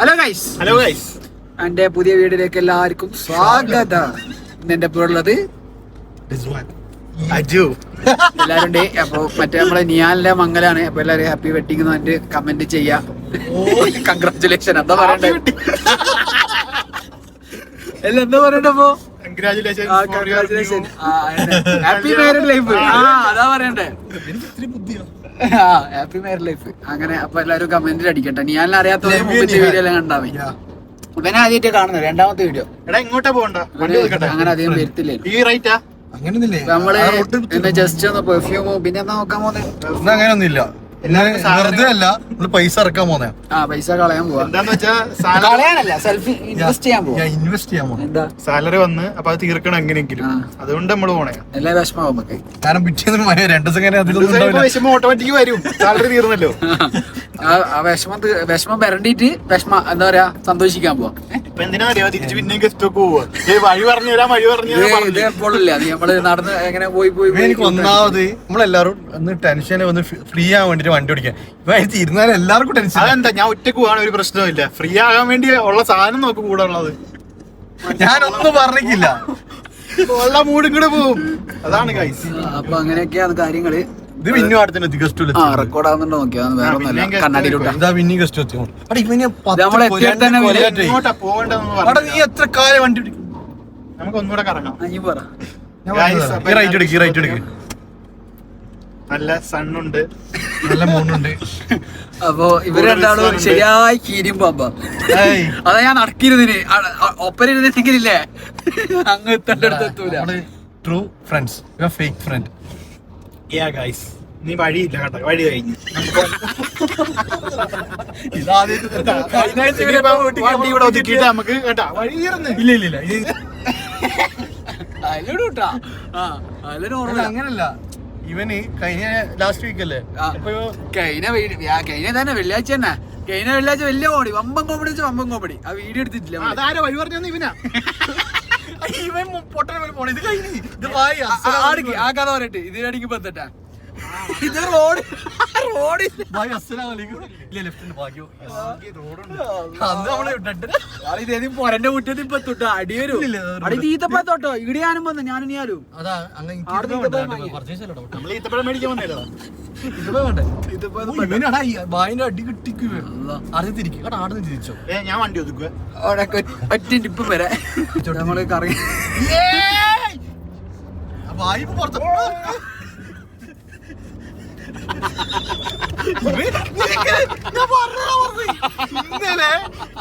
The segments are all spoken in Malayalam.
ഹലോ ഗൈസ് എന്റെ പുതിയ വീഡിയോയിലേക്ക് എല്ലാവർക്കും സ്വാഗതം. എന്റെ പേരുള്ളത് എല്ലാരും ഉണ്ട്. അപ്പൊ മറ്റേ നമ്മളെ നിയാലിന്റെ മംഗലാണ്. അപ്പൊ എല്ലാരും ഹാപ്പി വെഡിങ് എന്ന് പറഞ്ഞിട്ട് കമന്റ് ചെയ്യാ. കൺഗ്രാറ്റുലേഷൻ എന്താ പറയണ്ടേ? അല്ല എന്താ പറയണ്ടേ? അപ്പൊ കൺഗ്രാറ്റുലേഷൻ ഹാപ്പി മാരീഡ് ലൈഫ്. അതാ പറയണ്ടേ? Happy married life. അങ്ങനെ അപ്പൊ എല്ലാരും കമന്റിൽ അടിക്കട്ടെ. നിയാലിനെ അറിയാത്തവര് മുമ്പത്തെ വീഡിയോ എല്ലാം കണ്ടാ മതി. ഇവനെ ആദ്യമായിട്ട് കാണുന്നത് രണ്ടാമത്തെ വീഡിയോ. ഇങ്ങോട്ടാ പോകണ്ട, അങ്ങനെ അധികം വരത്തില്ലേ. ഈ റൈറ്റാ നമ്മള് എന്താ ജസ്റ്റ് ഒന്ന് പെർഫ്യൂമോ പിന്നെ എന്താ നോക്കാൻ പോകുന്നത്? അങ്ങനെയൊന്നുമില്ല, വെറുതെ അല്ല, പൈസ ഇറക്കാൻ പോന്നെ. പൈസ കളയാൻ പോവാ. എന്താന്ന് വെച്ചാ കളയാനല്ല, സെൽഫി ഇൻവെസ്റ്റ് ചെയ്യാൻ പോവാ. ഇൻവെസ്റ്റ് ചെയ്യാൻ പോന്നെ. എന്താ സാലറി വന്ന് അപ്പൊ അത് തീർക്കണം എങ്ങനെയെങ്കിലും. അതുകൊണ്ട് നമ്മള് പോണേ. എല്ലാ വിഷമാവും നമുക്ക്. കാരണം പിറ്റേന്ന് 2 ദിവസം കഴിഞ്ഞാൽ വിഷമം ഓട്ടോമാറ്റിക് വരും. സാലറി തീർന്നല്ലോ. ആ വിഷമം വരണ്ടിട്ട് എന്താ പറയാ സന്തോഷിക്കാൻ പോവാ. ഇപ്പൊ എന്തിനാ അറിയാ തിരിച്ച് പിന്നെ ഗസ്റ്റ് ഒക്കെ പോവാ. വഴി പറഞ്ഞു തരാം, വഴി പറഞ്ഞു ഇത് എപ്പോഴില്ല നമ്മള് നടന്ന് എങ്ങനെ പോയി എനിക്ക് ഒന്നാമത് നമ്മളെല്ലാരും ഒന്ന് ടെൻഷനെ ഒന്ന് ഫ്രീ ആവാൻ വേണ്ടിട്ട് വണ്ടി ഓടിക്കാൻ. ഇപ്പൊ ഇരുന്നാലും എല്ലാവർക്കും ടെൻഷൻ. അതെന്താ, ഞാൻ ഒറ്റക്ക് പോകാൻ ഒരു പ്രശ്നമില്ല. ഫ്രീ ആകാൻ വേണ്ടി ഉള്ള സാധനം നോക്ക് കൂടെ ഉള്ളത്. ഞാനൊന്നും പറഞ്ഞില്ല, ഉള്ള മൂടും കൂടെ പോവും. അതാണ് ഗൈസ്. അപ്പൊ അങ്ങനെയൊക്കെയാണ് കാര്യങ്ങള്. ഇത് പിന്നെ അടുത്ത ഗസ്റ്റ് റെക്കോർഡ് ആവുന്നുണ്ടോ നോക്കിയാ. വേറെ ഒന്നല്ല, കണ്ണാടിയിലോട്ടാ. നീ എത്ര കാലം വണ്ടി നമുക്ക് ഒന്നുകൂടെ കറങ്ങാം. റൈറ്റ് എടുക്ക്. നല്ല സണ്ണുണ്ട്, നല്ല മൂണുണ്ട്. അപ്പൊ ഇവര് രണ്ടാളും ശരിയായി കീരിയും പാമ്പാ. അതാ ഞാൻ നടക്കിരുന്നിന് ഒപ്പന ഇരുന്നിട്ടെങ്കിലില്ലേ അങ്ങ് എത്തൂല. True friends, fake friend. നീ വഴിയില്ല കേട്ടോ, വഴി കഴിഞ്ഞു. വണ്ടി ഇവിടെ ഒതുക്കിട്ട് നമുക്ക് കേട്ടാ വഴി തീർന്ന്. ഇല്ല അങ്ങനല്ല. ഇവന് കഴിഞ്ഞ ലാസ്റ്റ് വീക്ക് അല്ലേ കഴിഞ്ഞ തന്നെ വെള്ളിയാഴ്ച തന്നെ. കഴിഞ്ഞ വെള്ളിയാഴ്ച വലിയ കോമഡി, വമ്പൻ കോമഡി. ആ വീഡിയോ എടുത്തിട്ടില്ല. അതാരാ വഴി പറഞ്ഞു? ഇവനാ. ഇവൻ പൊട്ടൻ പോണ. ഇത് കഴിഞ്ഞു. ഇത് ആ കഥ പറയട്ടെ. ഇതിനടിക്ക് ബന്ധട്ടാ. ഇത് റോഡ് പൊരന്റെ മുറ്റത്ത് ഇപ്പൊ തൊട്ടോ അടി വരും. അടി തീത്തപ്പത്തോട്ടോ ഇവിടെ ഞാനും വന്നു. ഞാനും ഞാനും അടി കിട്ടിക്കുക. തിരിച്ചോ. ഞാൻ വണ്ടി ഒതുക്കുക. ഒറ്റ ഇപ്പം വരെ നമ്മള് കറങ്ങി പുറത്ത്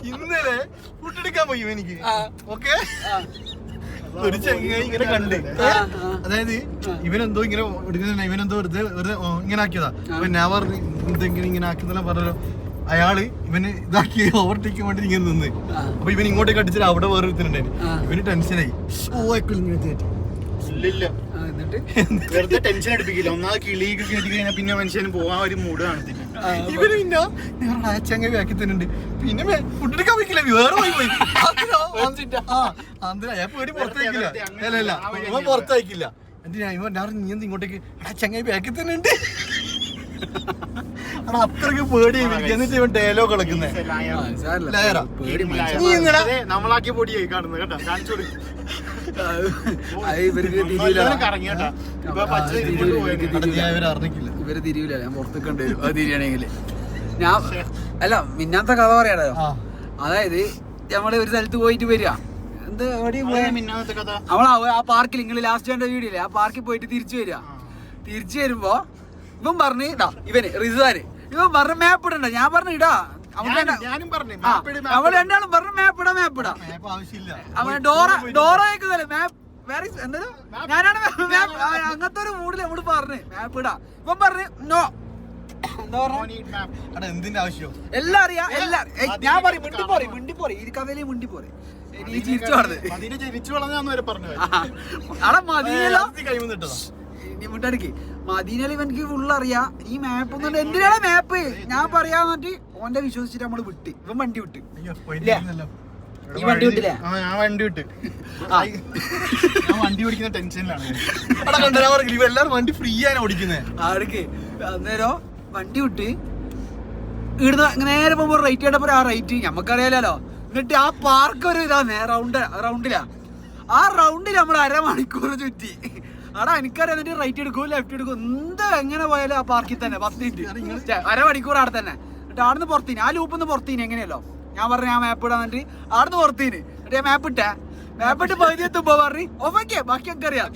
ഇന്നലെ ഫുഡെടുക്കാൻ പോയി എനിക്ക്. ഓക്കെ, ഒരു ചെങ്ങായി ഇങ്ങനെ കണ്ട്, അതായത് ഇവനെന്തോ ഇങ്ങനെ എടുക്കുന്നില്ല, ഇവനെന്തോ വെറുതെ ഇങ്ങനെ ആക്കിയതാ. അപ്പൊ ഞാൻ പറഞ്ഞു എന്തെങ്കിലും ഇങ്ങനെ ആക്കുന്നെല്ലാം പറഞ്ഞല്ലോ. അയാള് ഇവന് ഇതാക്കി ഓവർടേക്ക് വേണ്ടി ഇങ്ങനെ നിന്ന്. അപ്പൊ ഇവൻ ഇങ്ങോട്ടേക്ക് അടിച്ചിട്ട് അവിടെ വേറെ ഒരുത്തനുണ്ടായിരുന്നു. ഇവന് ടെൻഷനായി. ഇല്ല വെറുതെ ടെൻഷൻ എടുപ്പിക്കില്ല. ഒന്നാമത് കിളിയൊക്കെ കേട്ടി കഴിഞ്ഞാൽ പിന്നെ മനുഷ്യന് പോകാൻ ഒരു മൂഡ് കാണത്തില്ല. ഇവന് പിന്നെ ഞാൻ ചങ്ങ ആക്കി തരുന്നുണ്ട്. പിന്നെ ഫുഡെടുക്കാൻ വയ്ക്കില്ല, വേറെ പോയി പേടി പുറത്തേക്കില്ല. അല്ല ഇവൻ പുറത്തയക്കില്ല. എന്തിനാ ഇവൻ നീ എന്ത് ഇങ്ങോട്ടേക്ക് ചങ്ങായി ബാക്കി തന്നെ ഉണ്ട്. അത്രക്ക് പേടി. എന്നിട്ട് ഇവൻ ഡയലോഗ് കളിക്കുന്നേ നമ്മളാക്കിയ പൊടിയായി കാണുന്നത് കേട്ടോ. കാണിച്ചു കൊടുക്കും. ഇവര് തിരിയില്ല. ഞാൻ പുറത്തേക്ക് കൊണ്ടുവരും അത് തിരിയണെങ്കില്. ഞാൻ അല്ല മിന്നാത്ത കഥ പറയാടോ. അതായത് നമ്മള് ഒരു സ്ഥലത്ത് പോയിട്ട് വരിക. എന്ത് നമ്മള് ആ പാർക്കിൽ നിങ്ങൾ ലാസ്റ്റ് കണ്ട വീഡിയോ ഇല്ലേ, ആ പാർക്കിൽ പോയിട്ട് തിരിച്ചു വരിക. തിരിച്ചു വരുമ്പോ ഇവൻ പറഞ്ഞു ഇവന് റിസാന് ഇവൻ പറഞ്ഞു മാപ്പ് ഇടണ്ട. ഞാൻ പറഞ്ഞു ഇടാ. അവള് രണ്ടാളും പറഞ്ഞു മാപ്പ് ഇടാ. ഡോറ കേൾക്കുന്നല്ലേ മാപ്പ് വേറെ എന്താ ഞാനാണ് അങ്ങനത്തെ ഒരു മൂഡിൽ നമ്മള് പറഞ്ഞു മാപ്പ് ഇടാ. ഇവൻ പറഞ്ഞു നോ. എന്തിന്റെ ആവശ്യം എല്ലാം അറിയാം. ഞാൻ പറയും മിണ്ടിപ്പോറി ഈ കഥയില് മിണ്ടിപ്പോറി. നീ ചിരിച്ചു പറഞ്ഞത് മദീനയിൽ ഇവനിക്ക് ഫുള്ള് അറിയാം. ഈ മാപ്പ് ഒന്നും എന്തിനാണ് മാപ്പ് ഞാൻ പറയാന്ന് പറഞ്ഞിട്ട് ഓന്റെ വിശ്വസിച്ചിട്ട് നമ്മള് വിട്ട്. ഇവൻ വണ്ടി വിട്ട്. ഈ വണ്ടി വിട്ടില്ലേ? ഞാൻ വണ്ടി വിട്ട്. ഞാൻ വണ്ടി ഓടിക്കുന്ന ടെൻഷനിലാണ്. എല്ലാരും വണ്ടി ഫ്രീ ആണ് ഓടിക്കുന്നത്. ആർക്ക് അന്നേരം വണ്ടി വിട്ട് ഇവിടുന്ന് നേരെ പോകുമ്പോൾ റൈറ്റ് കേട്ടപ്പോൾ ആ റൈറ്റ് നമുക്കറിയാലോ. എന്നിട്ട് ആ പാർക്ക് ഒരു ഇതാ റൗണ്ടിലാ. ആ റൗണ്ടിൽ നമ്മൾ അരമണിക്കൂർ ചുറ്റി. അവിടെ എനിക്കറിയാം. എന്നിട്ട് റൈറ്റ് എടുക്കും ലെഫ്റ്റ് എടുക്കും എന്താ എങ്ങനെ പോയാലും ആ പാർക്കിൽ തന്നെ 10 മിനിറ്റ് അരമണിക്കൂർ അവിടെ തന്നെ. എന്നിട്ട് അവിടുന്ന് പുറത്തിന് ആ ലൂപ്പിന്ന് പുറത്തിന് എങ്ങനെയല്ലോ ഞാൻ പറഞ്ഞു ഞാൻ മാപ്പ് ഇടാൻ വേണ്ടി അവിടുന്ന് പുറത്തിന്. എന്നിട്ട് ഞാൻ മാപ്പിട്ട് പകുതി എത്തുമ്പോ പറഞ്ഞു ഓക്കെ ബാക്കിയൊക്കെ അറിയാം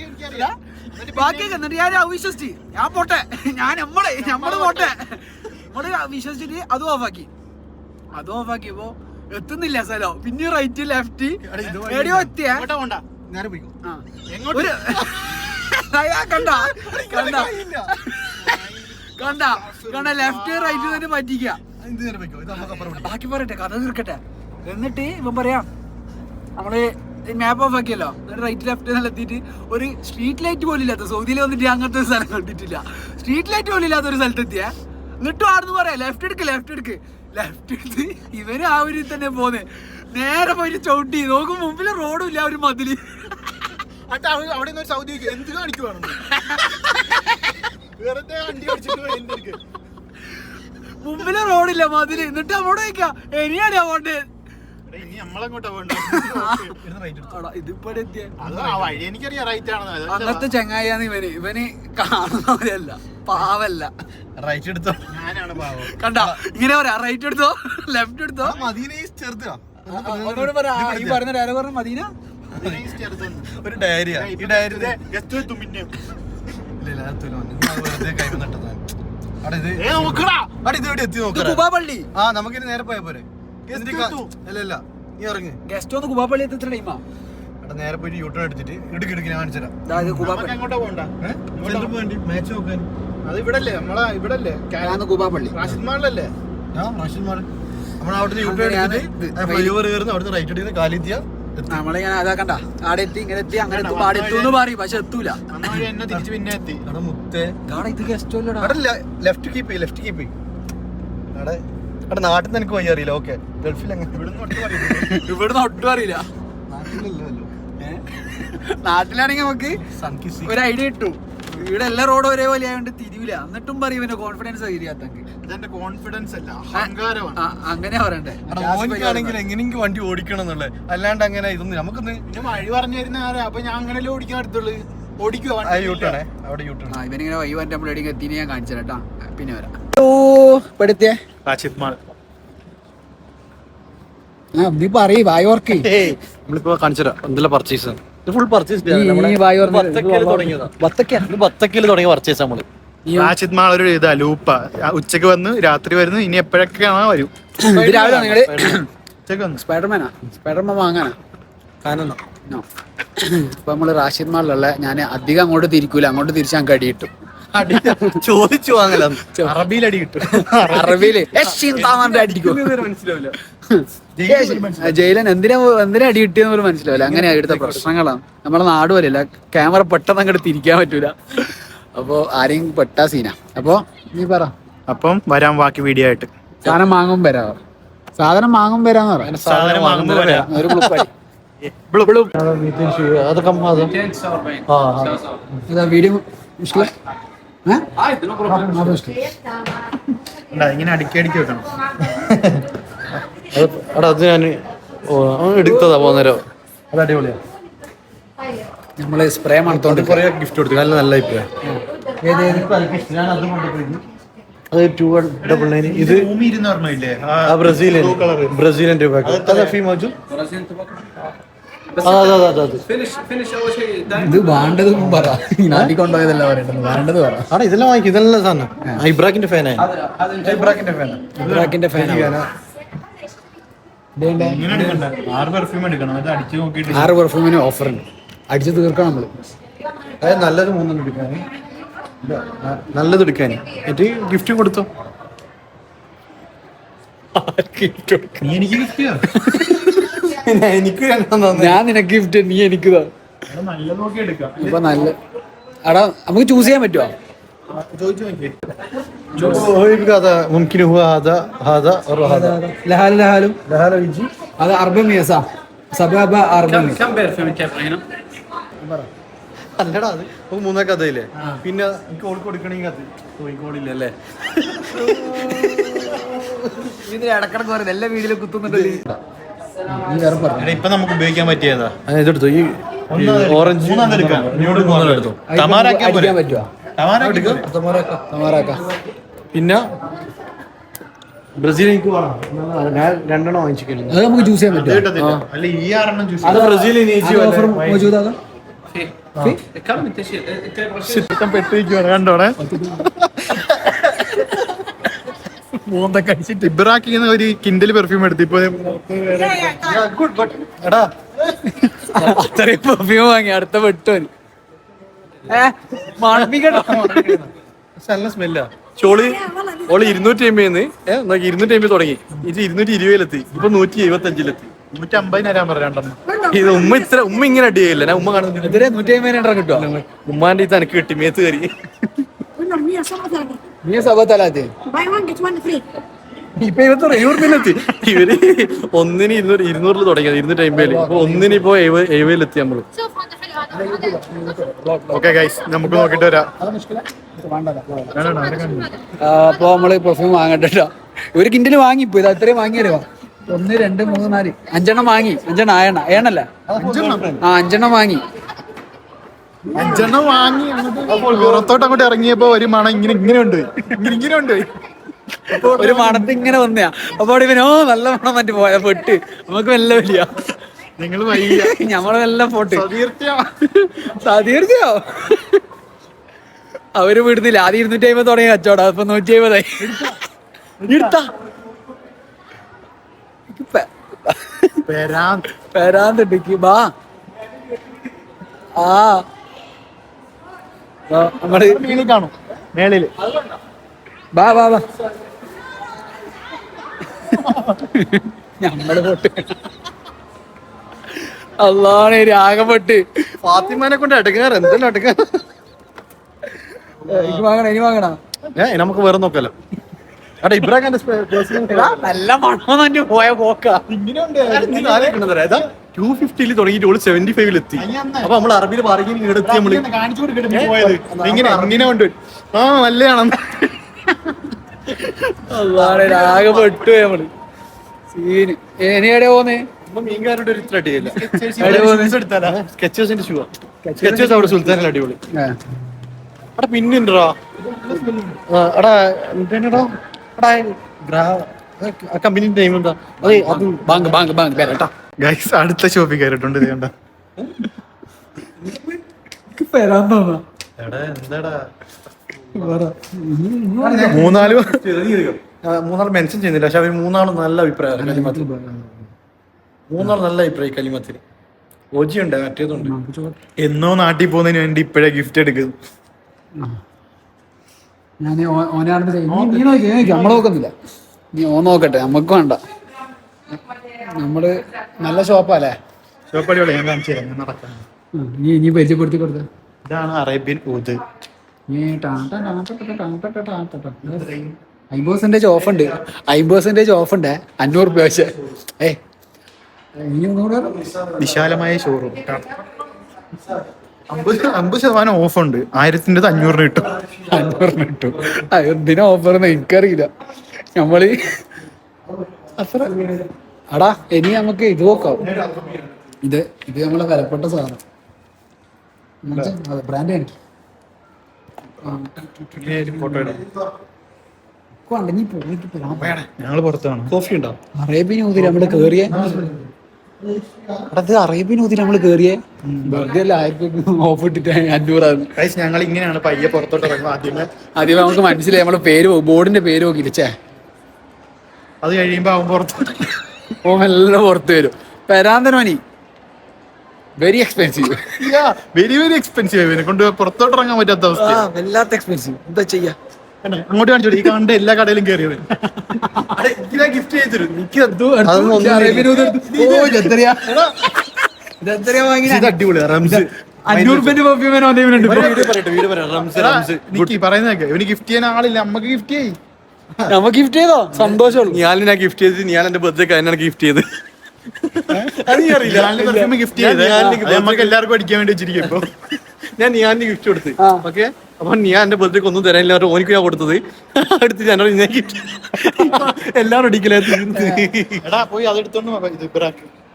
ബാക്കിയൊക്കെ. എന്നിട്ട് ഞാൻ അവിശ്വസിച്ച് ഞാൻ പോട്ടെ നമ്മള് പോട്ടെ നമ്മള് വിശ്വസിച്ചിട്ട് അതും ഓഫാക്കിയപ്പോ എത്തുന്നില്ല സ്ഥലം. പിന്നെ റൈറ്റ് ലെഫ്റ്റ് എവിടെയോ എത്തിയ കണ്ട ലെഫ്റ്റ് റൈറ്റ് തന്നെ പറ്റിക്ക. ബാക്കി പറയട്ടെ കഥ തീർക്കട്ടെ. എന്നിട്ട് ഇപ്പം പറയാം നമ്മള് മാപ്പ് ഓഫ് ആക്കിയല്ലോ. എന്നിട്ട് റൈറ്റ് ലെഫ്റ്റ് നല്ല എത്തിയിട്ട് ഒരു സ്ട്രീറ്റ് ലൈറ്റ് പോലും ഇല്ലാത്ത സൗദിയിൽ വന്നിട്ട് അങ്ങനത്തെ ഒരു സ്ഥലം കണ്ടിട്ടില്ല. സ്ട്രീറ്റ് ലൈറ്റ് പോലും ഇല്ലാത്ത ഒരു സ്ഥലത്ത് എത്തിയ. എന്നിട്ടും ആടുന്ന് പറയാം ലെഫ്റ്റ് എടുക്ക് ഇവര് ആ ഒരു തന്നെ പോന്നെ. നേരെ പോയിട്ട് ചവിട്ടി നോക്കും മുമ്പില് റോഡും ഇല്ല ഒരു മതില്. അവിടെ സൗദി എന്ത് കാണിക്കുവാണ് മുമ്പില് റോഡില്ല മതില്. എന്നിട്ട് നമ്മോട് ചോദിക്കാം ഇനിയാണോ പോണ്ടേ അങ്ങനത്തെ ചങ്ങായിയാണ് ഇവന് കാണുന്നവരല്ല പാവല്ല. റൈറ്റ് എടുത്തോ കണ്ട ഇങ്ങനെ പറയാ റൈറ്റ് എടുത്തോ ലെഫ്റ്റ് എടുത്തോ. ഈ പറഞ്ഞ ഡയലോഗ് പറഞ്ഞ മദീന ഒരു ഡയറിയാ. ഈ ഡയറി കുബാപള്ളി. ആ നമുക്കിനി നേരെ പോയാ പോരെ. അല്ല നീ ഇറങ്ങ്. ഗസ്റ്റ് ഒന്ന് കുബാപള്ളി എത്ര ടൈമാ? നേരെ പോയിട്ട് യൂട്ടേൺ എടുത്തിട്ട് ഇടുക്കി ഞാൻ കാണിച്ചു തരാം. മാച്ച് നോക്കാൻ അത് ഇവിടല്ലേ ഇവിടല്ലേ കുബാപള്ളി റാഷിദ് മാളിലല്ലേ? റാഷിദ് മാൾ നമ്മളവിടെ യൂട്ടേൺ എടുത്തിട്ട് ഫ്ലൈഓവർ കയറുന്നു. അവിടുന്ന് റൈറ്റ് എടുക്കുന്ന കാലിത്തിയ നമ്മളിങ്ങനെ അതാക്കണ്ട ആടെ എത്തി ഇങ്ങനെ എത്തി അങ്ങനെ ആടെ എത്തുന്ന് പറയും പക്ഷെ എത്തൂല. എന്നെ തിരിച്ച് പിന്നെ എത്തി. മുത്തേ ഇത് ഗസ്റ്റ് ലെഫ്റ്റ് കീപ്പ് അവിടെ നാട്ടിൽ നിന്ന് എനിക്ക് വഴി അറിയില്ല. ഓക്കെ ഗൾഫിൽ ഇവിടുന്ന് ഒട്ടും അറിയില്ല. നാട്ടിലാണെങ്കിൽ നമുക്ക് ഒരു ഐഡിയ കിട്ടും. ഇവിടെ എല്ലാ റോഡും ഒരേപോലെ ആയതുകൊണ്ട് തിരിവില്ല. എന്നിട്ടും പറയും ഇവന്റെ കോൺഫിഡൻസ് തിരിയാത്തെങ്കിൽ കോൺഫിഡൻസ് അല്ല അഹങ്കാരമാണ്. അങ്ങനെ പറയണ്ടേ ഓനിക്കാണെങ്കിൽ എങ്ങനെയെങ്കിലും വണ്ടി ഓടിക്കണം എന്നുള്ളത്. അല്ലാണ്ട് അങ്ങനെ ഇതൊന്നും നമുക്കൊന്ന് വഴി പറഞ്ഞു തരുന്ന ആരാ? അപ്പൊ ഞാൻ അങ്ങനെ ഓടിക്കാൻ അടുത്തുള്ളു ഓടിക്കുവാ. ഇവനിങ്ങനെ വൈ വന്നിട്ട് നമ്മൾ എവിടെയെങ്കിലും എത്തിനെ ഞാൻ കാണിച്ചു തരാം. പിന്നെ വരാം. പെടുത്തിയേ റാഷിദ് മാൾ നീ പറയ് വായോർക്ക് നമ്മളിപ്പോ കാണിച്ചുതരാം എന്തെല്ലാം പർച്ചേസ്. ഫുൾ പർച്ചേസ് തുടങ്ങിയ പർച്ചേസ് നമ്മള്. റാഷിദ് മാൾ ഒരു ഇതാ ലൂപ്പാ. ഉച്ചക്ക് വന്ന് രാത്രി വരുന്നു. ഇനി എപ്പോഴൊക്കെയാണോ വരും. സ്പൈഡർമാൻ വാങ്ങാനാ ഇപ്പൊ നമ്മള് റാഷിദ് മാളിലുള്ള ഞാൻ അധികം അങ്ങോട്ട് തിരിക്കൂല. അങ്ങോട്ട് തിരിച്ചാൽ അടി കിട്ടും. ചോദിച്ചു വാങ്ങല അറബിയിൽ അടി കിട്ടും. അറബിയില് മനസ്സിലാവില്ല. ജയിലൻ എന്തിനാ അടി കിട്ടിയെന്ന് പോലും മനസ്സിലാവില്ല. അങ്ങനെയാ ഇവിടുത്തെ പ്രശ്നങ്ങളാണ്. നമ്മളെ നാട് പോലെയല്ല. ക്യാമറ പെട്ടെന്ന് അങ്ങോട്ട് തിരിക്കാൻ പറ്റൂല. അപ്പൊ ആരെയും പെട്ടാ സീന. അപ്പൊ നീ പറ. അപ്പം വരാം ബാക്കി വീഡിയോ ആയിട്ട്. സാധനം വാങ്ങും വരാന്ന് പറയാം. ഒരു വീഡിയോ ഇങ്ങനെ അടുക്കി വെക്കണം. അത് ഞാൻ എടുത്തതാ പോകുന്നേരം. അത് അടിപൊളിയാ. നമ്മള് സ്പ്രേ മണത്തോണ്ട് കുറെ ഗിഫ്റ്റ് കൊടുത്തു. നല്ല അഭിപ്രായം. അത് 299. ഇത് ബ്രസീലിയൻ രൂപ. ഇത് വേണ്ടത് പറ. നാട്ടിൽ കൊണ്ടുപോയതല്ല പറയണ്ടത്. വേണ്ടത് പറ. ഇതെല്ലാം വാങ്ങിക്കും. ഇതെല്ലാം സാധനം ഇബ്രാക്കിന്റെ ഫാനാണ്. ഇബ്രാക്കിന്റെ ഫാനാണ്. 6 പെർഫ്യൂമിന് ഓഫർ ഉണ്ട്. അടിച്ചു തീർക്കണം നമ്മള്. അതായത് നല്ലത് 3 എടുക്കാൻ. നല്ലത് എടുക്കാൻ എന്നിട്ട് ഗിഫ്റ്റും കൊടുത്തോ. എനിക്ക് ഞാൻ നിനക്ക് ഗിഫ്റ്റ് നീ എനിക്ക് നല്ലത് നോക്കി എടുക്കാം. ഇപ്പൊ നല്ല എടാ നമുക്ക് ചൂസ് ചെയ്യാൻ പറ്റുമോ? ممكن هو هذا وهذا لهالو يجي هذا 400 صح. سبابة 400. كم برفيوم كيف هنا؟ അല്ലടാ അത് മൂന്നാ കഥയില്ലേ. പിന്നെ എനിക്ക് ഓൾക്ക് കൊടുക്കണെങ്കിൽ കഥ കോഴിക്കോടില്ല അല്ലേ. ഇതിന് ഇടക്കിടക്ക് പറയുന്നത് എല്ലാ വീട്ടിലും കുത്തുന്നുണ്ട്. ഇപ്പൊ നമുക്ക് ഉപയോഗിക്കാൻ പറ്റിയതാ. ഇതെടുത്തു ഈ ഓറഞ്ച് എടുത്തു. അടിക്കാൻ പറ്റുമോ? തമാറാക്ക. പിന്നെ ബ്രസീൽ എനിക്ക് ഞാൻ 2 വാങ്ങിച്ചിരിക്കുന്നു. അത് നമുക്ക് ജ്യൂസ് ചെയ്യാൻ പറ്റുമോ? അല്ല ഈ 6 ജ്യൂസ് അത് ബ്രസീൽ പെട്ടിരിക്കുവാണ് കണ്ടോടെ. ഇബ്രാക്കിന്ന് ഒരു കിൻഡൽ പെർഫ്യൂം എടുത്ത് ഇപ്പൊ എടാ അത്രയും പെർഫ്യൂം വാങ്ങി അടുത്ത വെട്ടുവൻ നല്ല സ്മെല്ലാ. ഓള് 250 250 തുടങ്ങി. ഇത് 220 ഇപ്പൊ 175 150 തരാൻ പറയാണ്ടെന്ന്. ഇത് ഉമ്മ ഇങ്ങനെ അടി ചെയ്യില്ല. ഞാൻ ഉമ്മ കാണുന്നത് 150 കിട്ടുമോ? ഉമ്മാന്റെ ഇത് എനിക്ക് കിട്ടി മേത്ത് കയറി. നീ സബത്തലാത്തി ഇപ്പൊ 200 ഇവര് ഒന്നിന് 200 തുടങ്ങിയത് 250. ഇപ്പൊ ഒന്നിന് ഇപ്പൊ 70 നമ്മള്. ഓക്കെ ഗൈസ് നമുക്ക് നോക്കിട്ട് വരാം. അപ്പൊ നമ്മള് പെർഫ്യൂം വാങ്ങട്ടെ. ഒരു കിൻഡില് വാങ്ങിപ്പോ ഇത് അത്രയും വാങ്ങിയല്ലോ. 1 2 3 4 5 വാങ്ങി. 5 ഏണല്ല 5 വാങ്ങി. 5 വാങ്ങി പുറത്തോട്ട് അങ്ങോട്ട് ഇറങ്ങിയപ്പോ ഒരു മണം ഇങ്ങനെ ഉണ്ട്. ഒരു മണത്ത് ഇങ്ങനെ വന്നയാ. അപ്പൊ ഇവനോ നല്ല മണം മറ്റു പോയ പെട്ട് നമുക്ക് വല്ല വലിയ നിങ്ങൾ ഞമ്മള് വല്ല പോട്ട് തീർച്ചയോ അവര് വിടുന്നില്ല. ആദ്യം 250 തുടങ്ങിയ കച്ചവടം അപ്പൊ 150 പെരാന്തിക്ക് ബാ. ആ നമ്മള് കാണും മേളില്. ബാ ബാ ബാ ഞമ്മള് പോട്ട് അള്ളാണ് രാഗപ്പെട്ട് ഫാത്തിമാനെ കൊണ്ട് എടുക്കാറ് എന്തെല്ലാം എടുക്കാൻ. എനിക്ക് വാങ്ങണ ഇനി വാങ്ങണ നമുക്ക് വേറെ നോക്കാലോ. അവിടെ ഇബ്രാഖാന്റെ നല്ല മണോ പോയ പോക്കാ. 250 തുടങ്ങിയിട്ട് 75 എത്തി. അപ്പൊ നമ്മള് അറബിയിൽ ബാർഗെയിനിങ് എടുത്തി നമ്മള് കാണിച്ചു കൊടുക്കട്ടെ പോയത് ഇങ്ങനെ കൊണ്ട് ആ നല്ലതാണ്. അള്ളാണ് രാഗപ്പെട്ടു നമ്മള് സീന്. ഇനി എവിടെ പോന്നേ? മീൻകാരുടെ ഒരു ഇത്ര അടിയില്ല. സ്കെച്ചേഴ്സിന്റെ ഷൂ സ്കെച്ചേഴ്സ് അവിടെ സുൽത്താനിൽ അടിപൊളി. അവിടെ പിന്നെണ്ടോ കമ്പനിന്റെ നെയിം എന്താ? ബാങ്ക് ബാങ്ക് ബാങ്ക് പേരട്ടാ. ഗൈസ് അടുത്ത ഷോപ്പിൽ കയറിട്ടുണ്ട്. ഇത് കണ്ട മൂന്നാല് മെൻഷൻ ചെയ്യുന്നില്ല. പക്ഷെ അവർ 3 നല്ല അഭിപ്രായം. നല്ല അഭിപ്രായം കലിമത്തിന്. ഓജിയുണ്ട് മറ്റേതുണ്ട്. എന്നോ നാട്ടിൽ പോകുന്നതിന് വേണ്ടി ഇപ്പഴേ ഗിഫ്റ്റ് എടുക്കുന്നു. ഞാൻ നീ നോക്കി നമ്മള് നോക്കുന്നില്ല. നീ നോക്കട്ടെ നമുക്ക് വേണ്ട. നമ്മള് നല്ല ഷോപ്പല്ലേ. ഷോപ്പ് അടിപൊളി. ഞാൻ കാണിച്ചു തരാം. ഞാൻ നടക്കാം. നീ പരിചയപ്പെടുത്തി കൊടുത്ത ഇതാണ് അറേബ്യൻ ഊത്. $50% ഓഫ് ഉണ്ട്. 50% ഓഫ് ഉണ്ട്. 500 രൂപ വെച്ച്. വിശാലമായ ഷോറൂം. 50% ഓഫ് ഉണ്ട്. 1000 500 കിട്ടും. 500 കിട്ടും. എന്തിനാ ഓഫർ എനിക്കറിയില്ല. നമ്മള് അത്ര അടാ ഇനി നമുക്ക് ഇത് നോക്കാം. ഇത് നമ്മളെ വിലപ്പെട്ട സാധനം. ബ്രാൻഡ് എനിക്ക് ഞങ്ങള് പുറത്താണ്. കോഫി ഉണ്ടോ? അറേബ്യൻ ഊതിൽ നമ്മള് കേറിയേ. അത് അറേബ്യൻ ഊതിൽ നമ്മള് കേറിയേ. വെറുതെ 1000 ഓഫ് ഇട്ടിട്ട് 500. ഞങ്ങൾ ഇങ്ങനെയാണ് പയ്യെ പുറത്തോട്ട് ഇറങ്ങും. ആദ്യമേ നമുക്ക് മനസ്സിലായി നമ്മള് പേര് ബോർഡിന്റെ പേര് നോക്കിയില്ലേ. അത് കഴിയുമ്പോ അവൻ പുറത്തോട്ട് എല്ലാം പുറത്ത് വരും. പെരാന്തനോനി വെരി എക്സ്പെൻസീവ്. Very expensive. ഇവനെ കൊണ്ട് പുറത്തോട്ട് ഇറങ്ങാൻ പറ്റാത്ത അവസ്ഥ. വല്ലാത്ത എക്സ്പെൻസീവ്. എന്താ ചെയ്യാ? അങ്ങോട്ട് കാണിച്ചോ. ഈ കാണേണ്ട എല്ലാ കടയിലും കയറിയത് ഗിഫ്റ്റ് ചെയ്തിരും. അടിപൊളി റംസ് 500 പറയുന്നതൊക്കെ ഇവന് ഗിഫ്റ്റ് ചെയ്യാൻ ആളില്ല. നമ്മക്ക് ഗിഫ്റ്റ് ചെയ്യും. നമുക്ക് ഗിഫ്റ്റ് ചെയ്തോ? സന്തോഷമുള്ളൂ. ഞാൻ ഗിഫ്റ്റ് ചെയ്ത് ഞാൻ എന്റെ ബർത്ത്ഡേക്ക് അതിനാണ് ഗിഫ്റ്റ് ചെയ്ത്. ഗിഫ്റ്റ് ചെയ്ത് നമുക്ക് എല്ലാവർക്കും അടിക്കാൻ വേണ്ടി വെച്ചിരിക്കും. ഇപ്പൊ ഞാൻ നിയാന്റെ ഗിഫ്റ്റ് കൊടുത്ത്. ഓക്കെ, അപ്പൊ ഞാൻ എന്റെ ബർത്ത്ഡേക്ക് ഒന്നും തരാനില്ല, ഓനിക്ക് ഞാൻ കൊടുത്തത് അടുത്ത് ഞാൻ എല്ലാവരും എടാ പോയി അതെടുത്തോണ്ട്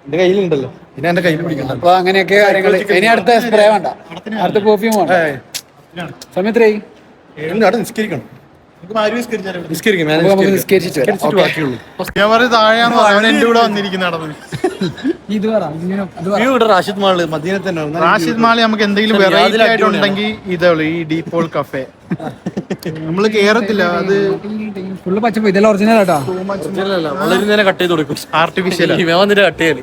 എന്റെ കയ്യിലുണ്ടല്ലോ, പിന്നെ എന്റെ കയ്യിൽ പിടിക്കണ്ട. അപ്പൊ അങ്ങനെയൊക്കെ കാര്യങ്ങൾ. ഇനി അടുത്ത സ്പ്രേ വേണ്ട, അടുത്ത പെർഫ്യൂം വേണ്ട. സമയത്തായി അവിടെ നിസ്കരിക്കണം. നിസ്കരിക്കും, നമുക്ക് നിസ്കരിച്ചിട്ട് വരാം. ബാക്കിയുള്ളൂ. ഞാൻ പറയും താഴെയാന്ന് അവൻ എന്റെ കൂടെ വന്നിരിക്കുന്ന നടന്നു. ഇത് പറ, ഇവിടെ റാഷിദ് മാള് മദീനത്ത് തന്നെ. റാഷിദ് മാളി നമുക്ക് എന്തെങ്കിലും വെറൈറ്റി ആയിട്ടുണ്ടെങ്കിൽ ഇതേ ഉള്ളൂ, ഈ ഡീപോൾ കഫേ. നമ്മള് കേറത്തില്ല, അത് ഫുള്ള് പച്ചപ്പ്. ഇതെല്ലാം ഒറിജിനൽ ആട്ടാ, വളരെ നേരം കട്ട് ചെയ്ത് കൊടുക്കും. ആർട്ടിഫിഷ്യൽ കട്ട് ചെയ്യല്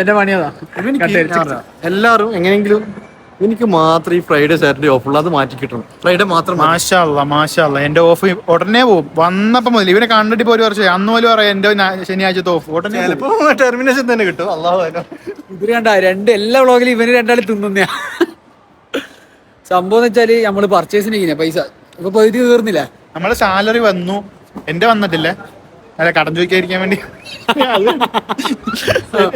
എന്റെ പണിയതാ. എല്ലാവരും എങ്ങനെയെങ്കിലും എനിക്ക് മാത്രം ഈ ഫ്രൈഡേ സാറ്റർഡേ ഓഫ് ഉള്ളു, അത് മാറ്റി കിട്ടണം. ഫ്രൈഡേ മാത്രം. മാഷാള്ള എന്റെ ഓഫ് ഉടനെ പോകും. വന്നപ്പോ മുതൽ ഇവനെ കണ്ടിട്ട് ഇപ്പൊ ഒരു വർഷം, അന്ന് പോലും പറയാം എന്റെ ശനിയാഴ്ചത്തെ ഓഫ് ഉടനെ ടെർമിനേഷൻ തന്നെ കിട്ടും. ഇവര് കണ്ട എല്ലാ വ്ളോഗിലും ഇവര് രണ്ടാളും തിന്നുന്നയാ സംഭവം. എന്ന് വെച്ചാല് നമ്മള് പർച്ചേസിന് പൈസ ഇപ്പൊ പകുതി തീർന്നില്ല. നമ്മളെ സാലറി വന്നു, എന്റെ വന്നിട്ടില്ല. അല്ല, കടം ചോദിക്കാതിരിക്കാൻ വേണ്ടി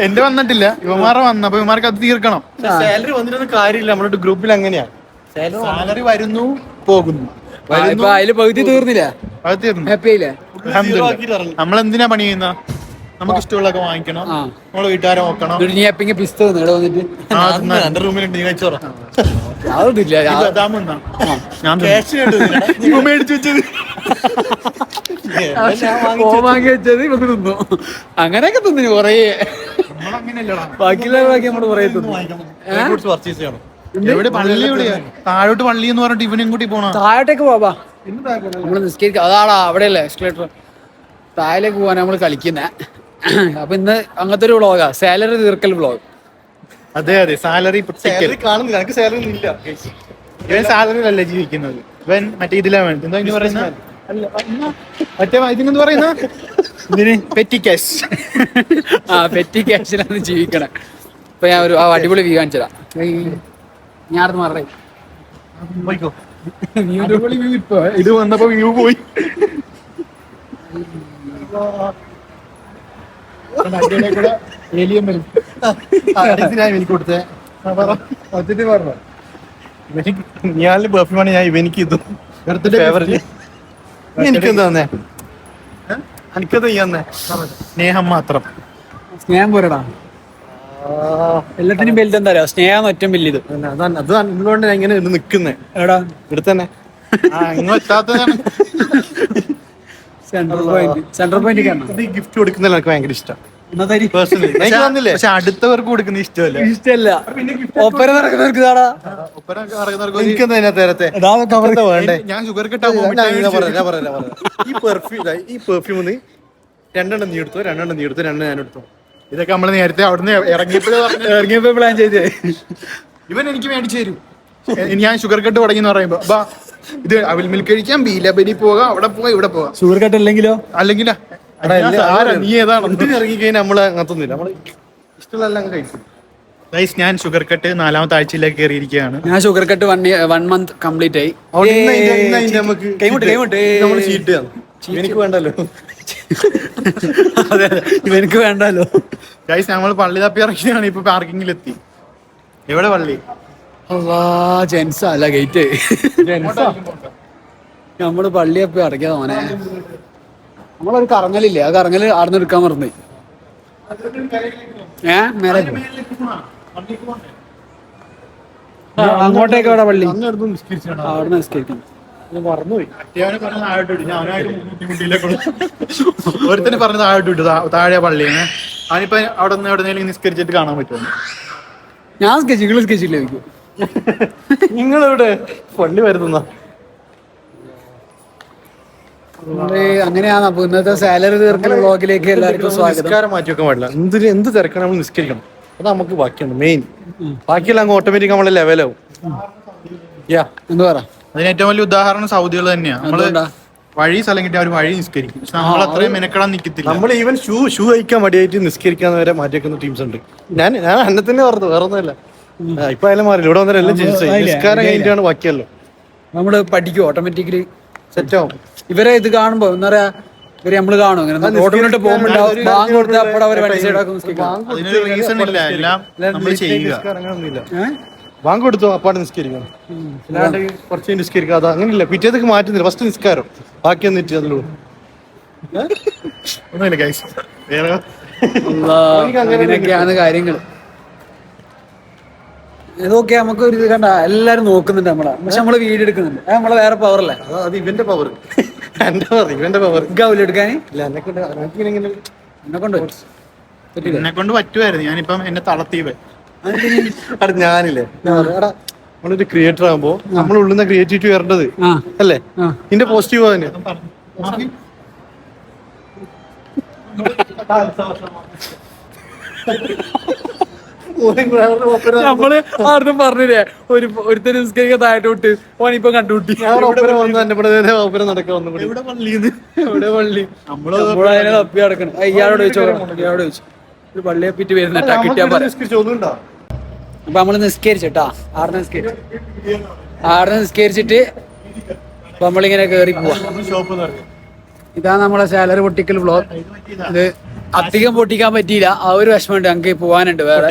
എന്റെ വന്നിട്ടില്ല, ഇവന്മാരെ വന്നപ്പോ ഇവന്മാർക്ക് അത് തീർക്കണം. സാലറി വന്നിട്ടൊന്നും കാര്യമില്ല, നമ്മുടെ ഗ്രൂപ്പിൽ അങ്ങനെയാ. സാലറി വരുന്നു പോകുന്നു, അതില് പകുതി തീർന്നില്ല. അത് തീർന്നു. ഹാപ്പി ആയില്ലേ? നമ്മളെന്തിനാ പണി ചെയ്യുന്ന? നമുക്ക് ഇഷ്ടമുള്ളതൊക്കെ വാങ്ങിക്കണം, നമ്മളെ വീട്ടുകാരെ നോക്കണം. നീ എപ്പിങ്ങ പിസ്ത ഇവിടെ വന്നിട്ട് എന്റെ റൂമിലുണ്ട് ചോറ അതൊന്നുമില്ല. ഞാൻ മേടിച്ചു വെച്ചത് വാങ്ങി വെച്ചത് ഇവക്ക് തിന്നു. അങ്ങനെയൊക്കെ തിന്നു കൊറേ. ബാക്കിയുള്ള ബാക്കി നമ്മള് കൊറേ തിന്നു. പർച്ചേസ് ചെയ്യണം. എവിടെ പള്ളി? എവിടെയാ? താഴോട്ട് പള്ളി എന്ന് പറഞ്ഞിട്ട് ഇവനും കൂട്ടി പോണ. താഴോട്ടേക്ക് പോവാ, നമ്മള് നിസ്കരിക്കാം. അതാടാ അവിടെയല്ലേ എക്സ്കലേറ്റർ. താഴേക്ക് പോവാൻ നമ്മള് കളിക്കുന്നേ. അപ്പൊ ഇന്ന് അങ്ങനത്തെ ഒരു വ്ളോഗാ, സാലറി തീർക്കൽ വ്ളോഗ്. അതെ അതെ, സാലറി കാണുന്നില്ല, എനിക്ക് സാലറി ഇല്ല. ഇവൻ സാലറിയിലല്ലേ ജീവിക്കുന്നത്. ഇവൻ മറ്റേ ഇതിലാ വേണ്ടത്. എന്താ ഇനി പറയുന്ന മറ്റേ ഇതിനെന്ത് പറയുന്ന പെറ്റി ക്യാഷ്. പെറ്റി ക്യാഷിലാണ് ജീവിക്കണേ. ഇപ്പൊ ഞാൻ ഒരു അടിപൊളി വ്യൂ കാണിച്ചതാ. ഞാൻ അടുത്ത് മാറേ. അടിപൊളി വ്യൂ. ഇപ്പൊ ഇത് വന്നപ്പോ വ്യൂ പോയി. എനിക്ക് കൊടുത്തേ ഞാൻ പെർഫ്യൂമാണ്. ഞാൻ ഇവനിക്ക് ഇതും എനിക്കെന്താ തന്നെ, എനിക്കത് നീ തന്നെ. സ്നേഹം മാത്രം. സ്നേഹം പോരടാ, എല്ലാത്തിനും വലുത് എന്താ പറയാ, സ്നേഹം ഏറ്റവും വലിയത്. അത് അതുകൊണ്ട് ഞാൻ ഇങ്ങനെ നിക്കുന്നേ. എടാ ഇവിടെ തന്നെ ഇങ്ങ് എത്താത്തതാണ്. സെൻട്രൽ പോയിന്റ് ഗിഫ്റ്റ് കൊടുക്കുന്നതിൽ എനിക്ക് ഭയങ്കര ഇഷ്ടം. പക്ഷെ അടുത്തവർക്ക് കൊടുക്കുന്ന ഇഷ്ടമല്ല. ഒപ്പര നടക്കുന്നവർക്ക് വേണ്ടേ? ഞാൻ ഷുഗർ ഈ പെർഫ്യൂം രണ്ടെണ്ണം നീ എടുത്തോ, രണ്ടെണ്ണം നീ എടുത്തോ, രണ്ടെണ്ണം ഞാൻ എടുത്തോ. ഇതൊക്കെ നമ്മള് നേരത്തെ അവിടുന്ന് ഇറങ്ങിയപ്പോ പ്ലാൻ ചെയ്തേ. ഇവൻ എനിക്ക് മേടിച്ചു തരും. ഞാൻ ഷുഗർ കട്ട് തുടങ്ങി പറയുമ്പോ ഇത് അവിൽ മിൽക്ക് കഴിക്കാം, ബീലബരി പോകാം, അവിടെ പോകാം, ഇവിടെ പോകാം. ഷുഗർ കട്ട് അല്ലെങ്കിലോ? അല്ലെങ്കിലാ നീ ഏതാണ് ഇറങ്ങി കഴിഞ്ഞാൽ നമ്മള് അങ്ങനത്തൊന്നുമില്ല, നമ്മള് ഇഷ്ടമുള്ള കഴിക്കും. ഞാൻ ഷുഗർ കട്ട് 4ാമത്തെ ആഴ്ചയിലേക്ക് കയറിയിരിക്കുകയാണ്. ഞാൻ ഷുഗർ കട്ട് 1 മന്ത് കംപ്ലീറ്റ് ആയി. എനിക്ക് വേണ്ടല്ലോ. അതെ, ഇവനക്ക് വേണ്ടല്ലോ. ഗൈസ്, നമ്മൾ പള്ളി തപ്പി ഇറങ്ങിയാണ്, ഇപ്പൊ പാർക്കിങ്ങിലെത്തി. എവിടെ പള്ളി? ജെൻസാ അല്ല ഗേറ്റ്. നമ്മള് പള്ളി തപ്പി അടയ്ക്കാ മോനെ. നമ്മളൊരു കറങ്ങലില്ലേ, ആ കറങ്ങല് ആടുന്ന് എടുക്കാൻ മറന്നു. മേലെ അങ്ങോട്ടേക്ക് എവിടെ പള്ളി? അവിടെ നിസ്കരിക്കണം. മറന്നുപോയി. ഒരുത്തന് പറഞ്ഞ താഴെ പള്ളിയാണ്. അവനിപ്പോ അവിടെ നിന്ന് എവിടെന്നെങ്കിലും നിസ്കരിച്ചിട്ട് കാണാൻ പറ്റുമോ? ഞാൻ സ്കെച്ച്, നിങ്ങൾ സ്കെച്ചില്ല. നിങ്ങളെവിടെ പള്ളി വരുന്ന? അങ്ങനെയാണ്. അപ്പൊ ഇന്നത്തെ സാലറി തീർക്കൽ വ്ളോഗിലേക്ക് എല്ലാവർക്കും സ്വാഗതം. നിസ്കാരം മാറ്റി വെക്കാൻ പാടില്ല. എന്ത് തിരക്കണം, നമ്മൾ നിസ്കരിക്കണം. അത് നമുക്ക് ബാക്കിയാണ് മെയിൻ. ബാക്കിയെല്ലാം അങ്ങ് ഓട്ടോമാറ്റിക് നമ്മളെ ലെവലാവും. എന്ത് പറ, അതിന് ഏറ്റവും വലിയ ഉദാഹരണം സൗദികൾ തന്നെയാണ്. നമ്മള് വഴി സ്ഥലം കിട്ടിയ അവർ വഴി നിസ്കരിക്കും. പക്ഷെ നമ്മൾ അത്രയും മെനക്കെടാൻ നിൽക്കത്തില്ല. നമ്മൾ ഈവൻ ഷൂ കഴിക്കാൻ മടിയായിട്ട് നിസ്കരിക്കാൻ വരെ മാറ്റി വെക്കുന്ന ടീംസ് ഉണ്ട്. ഞാൻ എന്നെ തന്നെ പറഞ്ഞു, വേറെ ഒന്നുമല്ല. ഇപ്പൊ ആയാലും മാറില്ല, ഇവിടെ വന്നേരം എല്ലാം നിസ്കാരം കഴിഞ്ഞിട്ടാണ് ബാക്കിയല്ലോ. നമ്മള് പഠിക്കും ഓട്ടോമാറ്റിക്കലി, സെറ്റ് ആവും. ഇവരെ ഇത് കാണുമ്പോ എന്താ പറയാ, ഇവര് നമ്മള് കാണും ഇങ്ങനെ റോഡിലോട്ട് പോകുമ്പോഴാവും ബാങ്ക് കൊടുത്ത അപ്പോഴവര് വണ്ടി സൈഡാക്കും. അതിനൊരു റീസൺ ഇല്ല, എല്ലാം നമ്മൾ ചെയ്യുക. ബാങ്ക് കൊടുത്തു അപ്പാട് നിസ്കരിക്കണം. അല്ലാണ്ട് കുറച്ച് നിസ്കരിക്കാതെ അങ്ങനെയില്ല. പിറ്റേതൊക്കെ മാറ്റുന്നില്ല. ഫസ്റ്റ് നിസ്കാരം, ബാക്കി എന്നിട്ട് അതിലൂ ഒന്നുമില്ല ഗൈസ്. വേറെ അങ്ങനെയൊക്കെയാണ് കാര്യങ്ങൾ. ഇതൊക്കെ നമുക്ക് ഒരു ഇത് കണ്ട എല്ലാരും നോക്കുന്നുണ്ട് നമ്മളെ, പക്ഷെ നമ്മള് വീഡിയോ എടുക്കുന്നുണ്ട്. അത് നമ്മളെ വേറെ പവറല്ലേ? അത് ഇവന്റെ പവർ, എന്റെ പവർ, ഇവന്റെ പവർ. ഗൗലി എടുക്കാന് എന്നെ കൊണ്ട് എന്നെ കൊണ്ട് പറ്റുമായിരുന്നു. ഞാനിപ്പം എന്നെ തളർത്തിയവൻ. അത് ഞാനില്ലേ, നമ്മളൊരു ക്രിയേറ്റർ ആകുമ്പോ നമ്മൾ ഉള്ളുന്ന ക്രിയേറ്റിവിറ്റി വരേണ്ടത് അല്ലേ? ഇതിന്റെ പോസിറ്റീവ് തന്നെ. നമ്മള് ആർക്കും പറഞ്ഞില്ലേ ഒരുത്തര് നിസ്കരിക്കാൻ താഴോട്ട് വിട്ട് ഓനിപ്പൊ കണ്ടുപിട്ടി. നടക്കാൻ എവിടെ പള്ളി നമ്മളതിനെ തപ്പി നടക്കണം. ഇയാളോട് ചോദിച്ചോ, ഇയാളോട് ചോദിച്ചു ഒരു പള്ളിയെ പറ്റി വരുന്ന കിട്ടിയാ പറയാം. അപ്പൊ നമ്മള് നിസ്കരിച്ചിട്ടാ ആടെ നിസ്കരിച്ചിട്ട് നമ്മളിങ്ങനെ കേറി പോവാ. ഇതാ നമ്മളെ സാലറി പൊട്ടിക്കൽ വ്ളോഗ്. ഇത് അധികം പൊട്ടിക്കാൻ പറ്റിയില്ല, ആ ഒരു വിഷമമുണ്ട്. ഞങ്ങക്ക് പോവാനുണ്ട് വേറെ.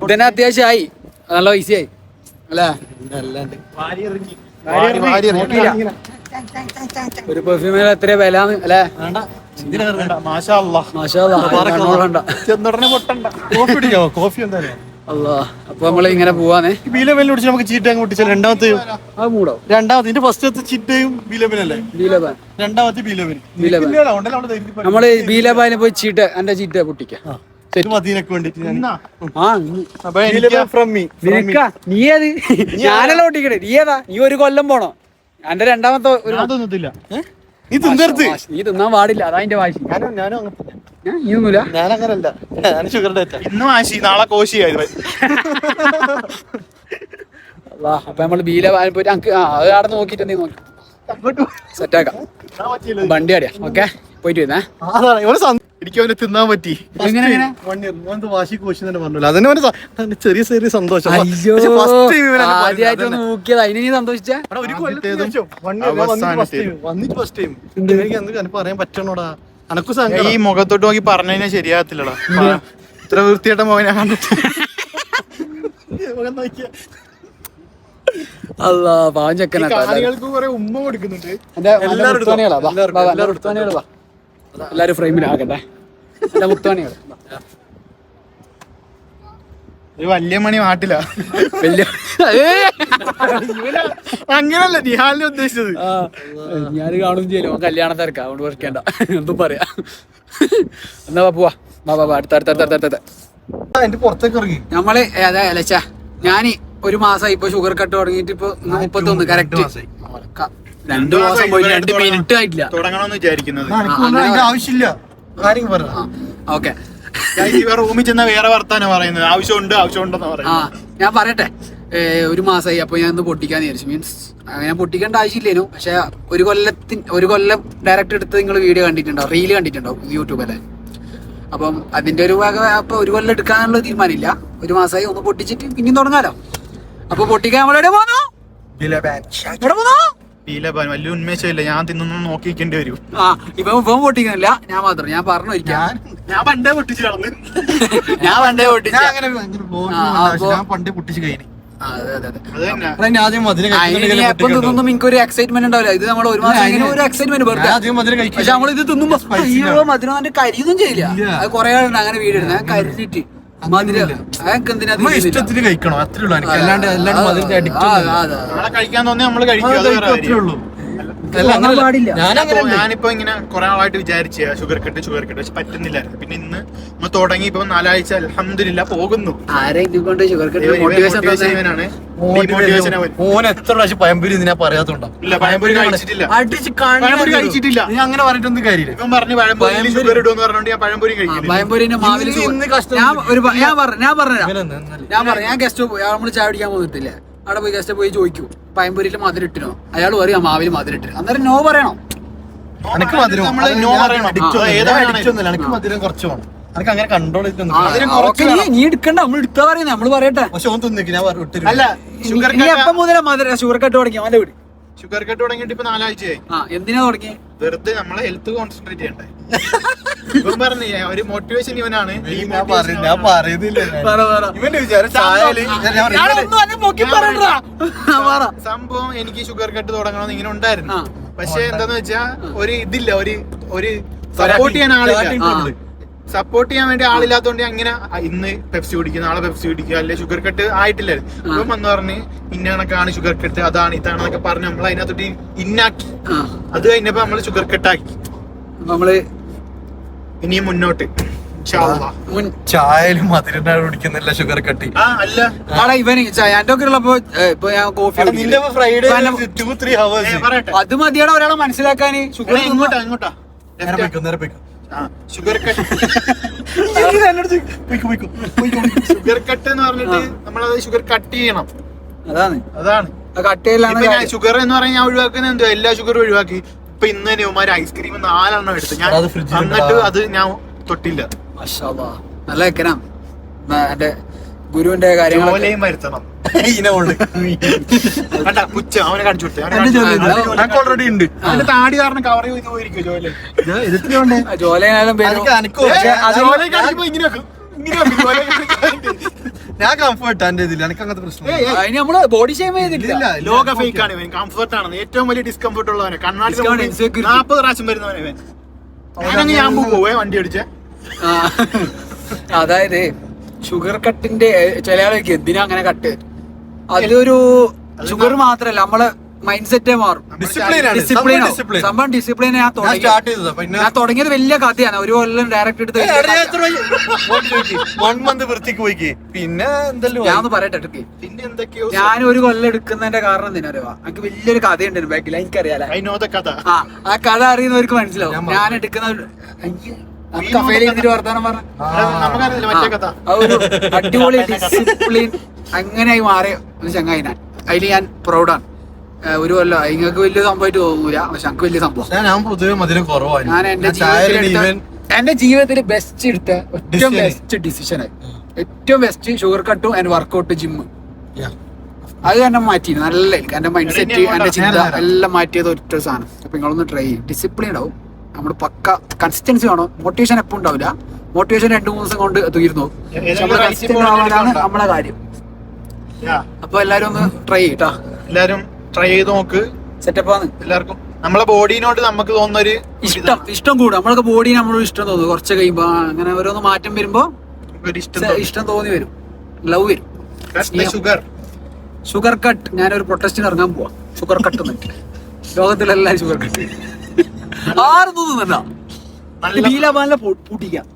ഇതന്നെ അത്യാവശ്യമായി, നല്ല പൈസയായി അല്ലേ? ഒരു പെർഫ്യൂമിന് എത്ര വില അല്ലേ? കോഫി എന്തായാലും. അപ്പൊ നമ്മള് ഇങ്ങനെ പോവാന്നേ. ബീലബെല്ലിനെ കുറിച്ച് നമുക്ക് ചീട്ട പൊട്ടിച്ചാൽ രണ്ടാമത്തെ ഇതിന്റെ ഫസ്റ്റ് ചിട്ടയും ബീലബനല്ലേ? രണ്ടാമത്തെ ബീലബൻ. നമ്മള് ബീലബാനെ പോയി ചീട്ട എന്റെ ചീട്ട പൊട്ടിക്കാം. നീ ഏത്? ഞാനല്ല പൊട്ടിക്കണേ. നീ ഏതാ? നീ ഒരു കൊല്ലം പോണോ? എന്റെ രണ്ടാമത്തെ നീ തിന്നാൻ പാടില്ല, അതാ എന്റെ വാശി. നീയൊന്നുമില്ല. ഞാനങ്ങനല്ല, ഞാൻ ഷുഗർ ഡേറ്റ. ഇന്ന് വാശി, നാളെ കോശിയായി. അപ്പൊ നമ്മള് ബീലബാനെ പോയിട്ട് അത് അവിടെ നോക്കിട്ട് നീ നോക്കി സെറ്റാക്കാം. വണ്ടി അടിയാ. ഓക്കെ, പോയിട്ട് വരുന്നേ. എനിക്ക് അവനെ തിന്നാൻ പറ്റി. വാശി കോശി തന്നെ പറഞ്ഞല്ലോ. അതിന് ചെറിയ ചെറിയ സന്തോഷം. ആദ്യമായിട്ട് നോക്കിയത് അതിന് നീ സന്തോഷിച്ചേ? എനിക്ക് പറയാൻ പറ്റണോടാ. അനക്കു ഈ മുഖത്തോട്ട് നോക്കി പറഞ്ഞു കഴിഞ്ഞാൽ ശരിയാകത്തില്ലടാ. ഇത്ര വൃത്തിയായിട്ട മോനെ കണ്ടിട്ട് അല്ലാ പാവം ചെക്കനാ. ഉമ്മ കൊടുക്കുന്നുണ്ട്. എല്ലാരും ഫ്രെയിമിലാകട്ടെ. എന്റെ മുത്താണികൾ ഒരു വലിയ മണി നാട്ടില. വലിയ അങ്ങനല്ല നിഹാലിനെ ഉദ്ദേശിച്ചത്. ഞാൻ കാണും ചെയ്യലോ കല്യാണ തിരക്കാ, അതുകൊണ്ട് വർക്കേണ്ട എന്തും പറയാ. എന്നാ പോവാ, അടുത്ത പുറത്തേക്ക് ഇറങ്ങി നമ്മള് ഏതാ അലച്ചാ. ഞാന് ഒരു മാസമായി ഇപ്പൊ ഷുഗർ കട്ട് തുടങ്ങിയിട്ട്. ഇപ്പൊ 31 കറക്റ്റ് 2 മാസം പോയി 2 മിനിറ്റ് ആയിട്ടില്ല. തുടങ്ങണമെന്ന് വിചാരിക്കുന്നത് ആവശ്യമില്ല. ഓക്കെ, റൂമിൽ ചെന്ന വേറെ വർത്താനം പറയുന്നത്. ആവശ്യമുണ്ടെന്ന് പറയുന്നത്. ഞാൻ പറയട്ടെ, ഒരു മാസമായി. അപ്പൊ ഞാൻ ഒന്ന് പൊട്ടിക്കാന്ന് വിചാരിച്ചു. മീൻസ് ഞാൻ പൊട്ടിക്കേണ്ട ആവശ്യമില്ലേനു. പക്ഷെ ഒരു കൊല്ലം ഡയറക്റ്റ് എടുത്ത് നിങ്ങൾ വീഡിയോ കണ്ടിട്ടുണ്ടാവും, റീല് കണ്ടിട്ടുണ്ടാവും യൂട്യൂബല്ലേ. അപ്പം അതിന്റെ ഒരു ഭാഗം അപ്പൊ ഒരു കൊല്ലം എടുക്കാനുള്ള തീരുമാനമില്ല. ഒരു മാസമായി, ഒന്ന് പൊട്ടിച്ചിട്ട് പിന്നെയും തുടങ്ങാലോ. അപ്പൊ പൊട്ടിക്കാൻ നമ്മളെവിടെ പോന്നോ? ബീലബാൻ വലിയ ഉന്മേഷമില്ല. ഞാൻ തിന്നൊന്നും നോക്കിക്കേണ്ടി വരും. ഇവൻ പൊട്ടിക്കുന്നില്ല, ഞാൻ മാത്രം. ഞാൻ പറഞ്ഞു ഞാൻ പണ്ടേ പൊട്ടിച്ചു കളഞ്ഞു. ഞാൻ പണ്ടേ പൊട്ടിച്ചു. പണ്ടേ പൊട്ടിച്ച് കഴിഞ്ഞു. എപ്പം തിന്നൊന്നും എനിക്കൊരു എക്സൈറ്റ്മെന്റ് ഉണ്ടാവില്ല. ഇത് നമ്മൾ ഒരു മാസം ഒരു എക്സൈറ്റ്മെന്റ് പക്ഷെ നമ്മളിത് തിന്നുമ്പോ മധുരം അതിന്റെ കരിയൊന്നും ചെയ്യില്ല. അത് കുറെ ആളുണ്ട് അങ്ങനെ വീടിടുന്ന കരിഞ്ഞിട്ട് മധുരം. ഇഷ്ടത്തിന് കഴിക്കണോ? അത്രേ ഉള്ളൂ. അല്ലാണ്ട് കഴിക്കാൻ തോന്നി നമ്മള് കഴിക്കും. ഞാനിപ്പോ ഇങ്ങനെ കുറെ ആളായിട്ട് വിചാരിച്ച ഷുഗർ കട്ട് പക്ഷെ പറ്റുന്നില്ലായിരുന്നു. പിന്നെ ഇന്ന് നമ്മൾ തുടങ്ങി ഇപ്പൊ 4 ആഴ്ച അൽഹംദുലില്ലാ പോകുന്നു. ഓൻ എത്ര പ്രാവശ്യം പഴംപൊരി ഇതിനാ പറയാത്തോണ്ടോ? ഇല്ല, പഴംപൊരി കഴിച്ചിട്ടില്ല. നീ അങ്ങനെ പറഞ്ഞിട്ടൊന്നും കാര്യമില്ല. ഇപ്പം പറഞ്ഞു പഴംപൊരി ഷുഗർ ഇടുമെന്ന് പറഞ്ഞോണ്ട് ഞാൻ പഴംപൊരി ഞാൻ ഗസ്റ്റ് നമ്മള് ചായ പിടിക്കാൻ പോന്നിട്ടില്ലേ, അവിടെ പോയി ഗസ്റ്റ് പോയി ചോദിക്കൂ പഴംപൊരിയിൽ മധുരം ഇട്ടിനോ? അയാൾ പറയും മാവിൽ മധുരം ഇട്ടിനോ. അന്നേരം നോ പറയണം. എനിക്ക് മധുരം കുറച്ച് വേണം. എനിക്ക് അങ്ങനെ കൺട്രോൾ നീ എടുക്കണ്ട, നമ്മൾ എടുത്താ പറയുന്നത്. നമ്മള് പറയട്ടെ. പക്ഷെ ഓൻ തിന്നിക്ക് ഞാൻ അല്ല നീ എപ്പം മുതലേ മധുരം ഷുഗർ കട്ട് തുടങ്ങി അവന്റെ വീട്? ഷുഗർ കട്ട് തുടങ്ങിയിട്ട് ഇപ്പൊ 4 ആഴ്ചയായി. എന്തിനാ തുടങ്ങി? വെറുതെ നമ്മളെ ഹെൽത്ത് കോൺസെൻട്രേറ്റ് ചെയ്യണ്ടേ. ഇവൻ പറഞ്ഞ ഒരു മോട്ടിവേഷൻ ഇവനാണ്. ഞാൻ പറയുന്നില്ല. ഇവന്റെ വിചാരം സംഭവം എനിക്ക് ഷുഗർ കട്ട് തുടങ്ങണമെന്ന് ഇങ്ങനെ ഉണ്ടായിരുന്നു. പക്ഷെ എന്താന്ന് വെച്ചാ ഒരു ഇതില്ല, ഒരു സപ്പോർട്ട് ചെയ്യാൻ ആളില്ല. സപ്പോർട്ട് ചെയ്യാൻ വേണ്ടി ആളില്ലാത്തോണ്ട് അങ്ങനെ ഇന്ന് പെപ്സി കുടിക്കുക, നാളെ പെപ്സി കുടിക്കുക, അല്ലെ ഷുഗർ കട്ട് ആയിട്ടില്ലായിരുന്നു. ഇപ്പം വന്ന് പറഞ്ഞ് ഇന്ന കണക്കാണ് ഷുഗർ കട്ട്, അതാണ് ഇതാണെന്നൊക്കെ പറഞ്ഞ് നമ്മൾ അതിനകത്തോട്ട് ഇന്നാക്കി. അത് കഴിഞ്ഞപ്പോ നമ്മള് ഷുഗർ കട്ടാക്കി. നമ്മള് ഇനിയും മുന്നോട്ട് ചായയിലും മധുരം കുടിക്കുന്നില്ല ഷുഗർ കട്ടി. അല്ല ഇവന് എന്റെ ഒക്കെ ഉള്ളപ്പോ ഇപ്പൊ ഞാൻ കോഫി അത് മതിയാടാ ഒരാളെ മനസ്സിലാക്കാന്. ഷുഗർ ഇങ്ങോട്ടാ ഷുഗർ കട്ട് ഷുഗർ കട്ട് എന്ന് പറഞ്ഞിട്ട് നമ്മളത് ഷുഗർ കട്ട് ചെയ്യണം. അതാണ് കട്ട് ചെയ്യലാണ്. ഷുഗർ എന്ന് പറഞ്ഞാൽ ഞാൻ ഒഴിവാക്കുന്ന എന്തോ എല്ലാ ഷുഗറും ഒഴിവാക്കി. ഇപ്പൊ ഇന്ന് തന്നെ ഉമാര് ഐസ്ക്രീം 4 എണ്ണം എടുത്തു. ഞാൻ എന്നിട്ട് അത് ഞാൻ തൊട്ടില്ല. നല്ല വെക്കണം. എന്റെ ഗുരുവിന്റെ കാര്യങ്ങളെയും വരുത്തണം. അവനെ കാണിച്ചു ഓൾറെഡി ഉണ്ട്. അവന്റെ താടി കാരണം കവർ ചെയ്ത് പോയിരിക്കും ജോലി. ജോലിയായാലും ഞാൻ കംഫർട്ട് എന്റെ ഇതില്ല, എനിക്ക് അങ്ങനത്തെ പ്രശ്നം. നമ്മള് ബോഡി ഷേം ചെയ്തിട്ടില്ല. ലോക ഫേക്ക് ആണ് ഇവൻ. കംഫർട്ട് ആണ് ഏറ്റവും വലിയ ഡിസ്കംഫർട്ട് ഉള്ളവനെ. കണ്ണാടി 40 പ്രാവശ്യം വരുന്നവനെ ഇവൻ. ഞാനങ്ങ് ഞാൻ പോവേ വണ്ടി അടിച്ചേ. അതായത് ഷുഗർ കട്ടിന്റെ ചില ആളൊക്കെ എന്തിനാ അങ്ങനെ കട്ട്, അതിലൊരു ഷുഗർ മാത്രല്ല നമ്മളെ മൈൻഡ് സെറ്റേ മാറും. സംഭവം ഡിസിപ്ലിൻ. ഞാൻ തുടങ്ങിയത് വലിയ കഥയാണ്. ഒരു കൊല്ലം ഡയറക്റ്റ് എടുത്ത് പിന്നെ ഞാനൊന്ന് പറയട്ടെ. ഞാൻ ഒരു കൊല്ലം എടുക്കുന്നതിന്റെ കാരണം എന്തിനാ, എനിക്ക് വലിയൊരു കഥയുണ്ട് ബാക്കിൽ. എനിക്കറിയാലോ ആ കഥ അറിയുന്നവർക്ക് മനസ്സിലാവും. ഞാൻ എടുക്കുന്ന വർത്താനം പറഞ്ഞ ഒരു അടിപൊളി ഡിസിപ്ലിൻ അങ്ങനെയായി മാറിയ ചങ്ങായി ഞാൻ. അതിൽ ഞാൻ പ്രൗഡാണ്. ഒരു കൊല്ലം നിങ്ങൾക്ക് വലിയ സംഭവമായിട്ട് തോന്നൂല, പക്ഷെ എനിക്ക് വലിയ സംഭവം. ഞാൻ എന്റെ ജീവിതത്തിൽ ബെസ്റ്റ് എടുത്ത ഏറ്റവും ബെസ്റ്റ് ഡിസിഷനായി. ഏറ്റവും ബെസ്റ്റ് ഷുഗർ കട്ടും ആൻഡ് വർക്കൗട്ട് ജിമ്മ്. അത് തന്നെ മാറ്റി നല്ല എന്റെ മൈൻഡ് സെറ്റ് എന്റെ ചിന്ത എല്ലാം മാറ്റിയത് ഒറ്റ സാധനം. അപ്പൊ നിങ്ങളൊന്ന് ട്രൈ ചെയ്യും. ഡിസിപ്ലിൻ ഉണ്ടാവും. നമ്മൾ പക്ക കൺസിസ്റ്റൻസി വേണം. മോട്ടിവേഷൻ എപ്പോൾ ഉണ്ടാവില്ല. മോട്ടിവേഷൻ 2-3 ദിവസം കൊണ്ട് തീർന്നു. നമ്മളെ കാര്യം. അപ്പൊ എല്ലാരും ഒന്ന് ട്രൈ ചെയ്യട്ടാ. എല്ലാരും ട്രൈ ചെയ്ത് നോക്ക്. സെറ്റപ്പാണ്. എല്ലാവർക്കും നമ്മളെ ബോഡീനോട് നമുക്ക് തോന്നുന്നൊരു ഇഷ്ടം കൂടും. നമ്മളൊക്കെ ബോഡി നമ്മളോട് ഇഷ്ടം തോന്നും. കുറച്ച് കഴിയുമ്പോ അങ്ങനെ ഓരോന്ന് മാറ്റം വരുമ്പോ ഇഷ്ടം തോന്നി വരും. ലവ് വരും. Sugar cut. ഞാനൊരു പ്രൊട്ടസ്റ്റിന് ഇറങ്ങാൻ പോവാ. ഷുഗർ കട്ട് ലോകത്തിലെല്ലാം ഷുഗർ കട്ട്. ആരും തോന്നുന്നുണ്ടോ? പൂട്ടിക്കാം.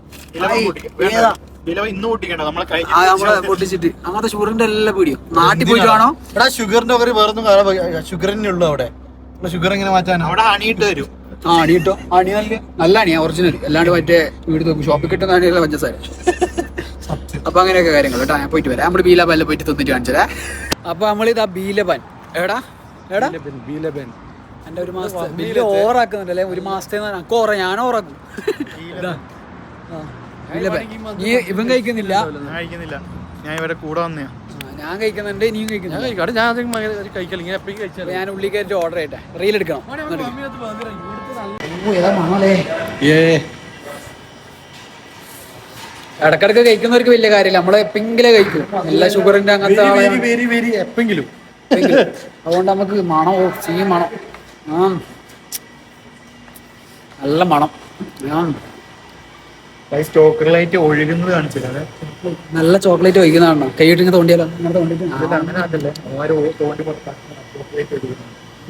പൊട്ടിച്ചിട്ട് അങ്ങനത്തെ ഷുഗറിന്റെ എല്ലാ പീടിയോ നാട്ടിൽ പോയിട്ട് കാണോ. ഷുഗറിന്റെ ഷുഗറിനെ ഉള്ളു അവിടെ. ഷുഗർ എങ്ങനെ മാറ്റാൻ അവിടെ അണിയിട്ട് വരും. അണിയിട്ടോ? അണി നല്ല അണിയാ ഒറിജിനൽ. അല്ലാണ്ട് മറ്റേ വീട് ഷോപ്പിൽ കിട്ടുന്ന അണിയുള്ള പഞ്ചസാര. അപ്പൊ അങ്ങനെയൊക്കെ കാര്യങ്ങൾ കേട്ടോ. ഞാൻ പോയിട്ട് വരാം. നമ്മള് ബീലബാനിൽ പോയിട്ട് തിന്നിട്ട് കാണിച്ചതേ. അപ്പൊ നമ്മളിതാ ബീലബാൻ. എടാ ബീലബാൻ എന്റെ ഒരു മാസത്തെ ബില്ല് ഓവറാക്കുന്നുണ്ടല്ലേ. ഒരു മാസത്തെ ഞാൻ ഓവറാക്കും. ഇവൻ കഴിക്കുന്നില്ല. ഞാൻ ഇവരെ കൂടെ വന്നയാ. ഞാൻ കഴിക്കുന്നുണ്ട്, നീയും കഴിക്കുന്നുണ്ട്. ഞാൻ ഉള്ളി കയറ്റി ഓർഡർ ചെയ്യട്ടെ. റീൽ എടുക്കണം. ഇടക്കിടക്ക് കഴിക്കുന്നവർക്ക് വലിയ കാര്യമില്ല. നമ്മള് എപ്പെങ്കിലും കഴിക്കും. എല്ലാ ഷുഗറിന്റെ അങ്ങനത്തെ എപ്പെങ്കിലും. അതുകൊണ്ട് നമുക്ക് മണോ സീൻ മണം. നല്ല മണം. ചോക്ലേറ്റ് ഒഴുകുന്നത് കാണിച്ചില്ല. നല്ല ചോക്ലേറ്റ് ഒഴിക്കുന്നതാണോ? കൈയിട്ടിങ്ങനെ തോണ്ടിയാലോ?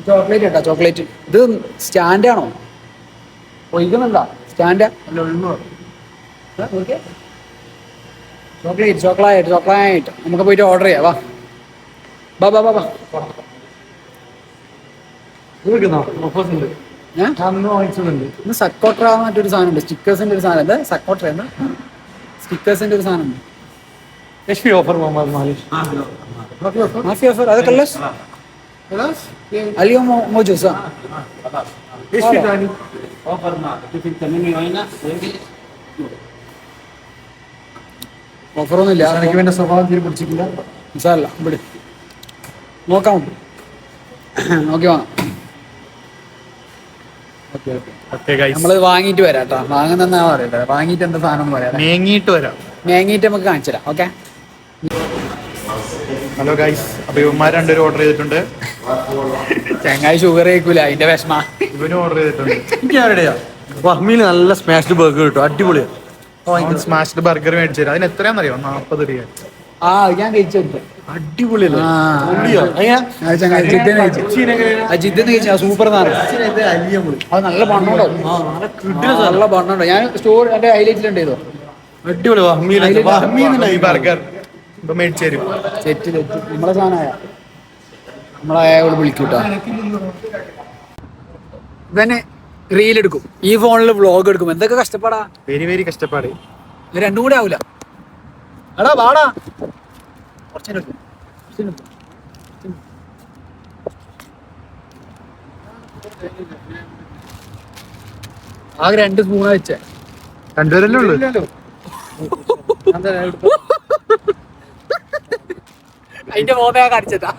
ചോക്ലേറ്റ് കേട്ടോ. ചോക്ലേറ്റ് ഇത് സ്റ്റാൻഡാണോ? ഒഴിക്കുന്നുണ്ടോ? സ്റ്റാൻഡാ? ചോക്ലേറ്റ് നമുക്ക് പോയിട്ട് ഓർഡർ ചെയ്യാം. വാ. സക്കോട്ര മറ്റൊരു സാധനം ഉണ്ട്. സ്റ്റിക്കേഴ്സിന്റെ ഒരു സാധനം. എന്താ സക്കോട്ര? എന്താ സ്റ്റിക്കേഴ്സിന്റെ ഒരു സാധനം ഉണ്ട്. മാഫി ഓഫർ. അതൊക്കെ അലിയോ മോജൂസാ. ഓഫറൊന്നുമില്ല. എനിക്ക് വേണ്ട സ്വഭാവം തീരെ പിടിച്ചിട്ടില്ല. ഇവിടെ നോക്കാം. നോക്കി വാങ്ങാം. നമ്മളത് വാങ്ങിയിട്ട് വരാം കേട്ടോ. വാങ്ങുന്ന പറയട്ടെ, വാങ്ങിയിട്ട് എന്താ സാധനം പറയാം, മേങ്ങിയിട്ട് വരാം. മേങ്ങിയിട്ട് നമുക്ക് കാണിച്ചു തരാം. ഓക്കെ. ഹലോ ഗൈസ്, അപ്പൊ ഇവന്മാർ രണ്ടുപേരും ഓർഡർ ചെയ്തിട്ടുണ്ട്. ചെങ്ങായി ഷുഗർ കഴിക്കൂല, അതിന്റെ വിഷമ. ഇവനും ഓർഡർ ചെയ്തിട്ടുണ്ട്. എനിക്ക് ആരുടെയാ വഹ്മിയിൽ നല്ല സ്മാഷ്ഡ് ബർഗർ കിട്ടും, അടിപൊളിയാ. സ്മാഷ്ഡ് ബർഗർ മേടിച്ചു തരാം. അതിന് എത്രയാണെന്നറിയോ? 40 റിയാൽ. ആ ഞാൻ കഴിച്ചു. അടിപൊളിയല്ലേ? ജിദ്ദന്ന് കഴിച്ചാ സൂപ്പർ സാധനം. അത് നല്ല ബണ്ണുണ്ടോ, നല്ല ബണ്ണുണ്ടോ. ഞാൻ സ്റ്റോർ എന്റെ ഹൈലൈറ്റിലുണ്ട് ചെയ്തോ. അടിപൊളി വഹ്മിയിൽ ബർഗർ ഇപ്പൊ മേടിച്ചു തരും. സെറ്റ് നമ്മളെ സാധനമായ നമ്മളെ വിളിക്കൂട്ടാ. ഇവന് റീൽ എടുക്കും, ഈ ഫോണിൽ വ്ളോഗ് എടുക്കും. എന്തൊക്കെ കഷ്ടപ്പാടാ, വെരി വെരി കഷ്ടപ്പാട്. ഇത് രണ്ടും കൂടെ ആവൂല. എടാ വാടാ, ആകെ 2 സ്പൂണാ വെച്ചേ. രണ്ടുപേരല്ലേ ഉള്ളു. അതിന്റെ മോനെ കാണിച്ചതാ.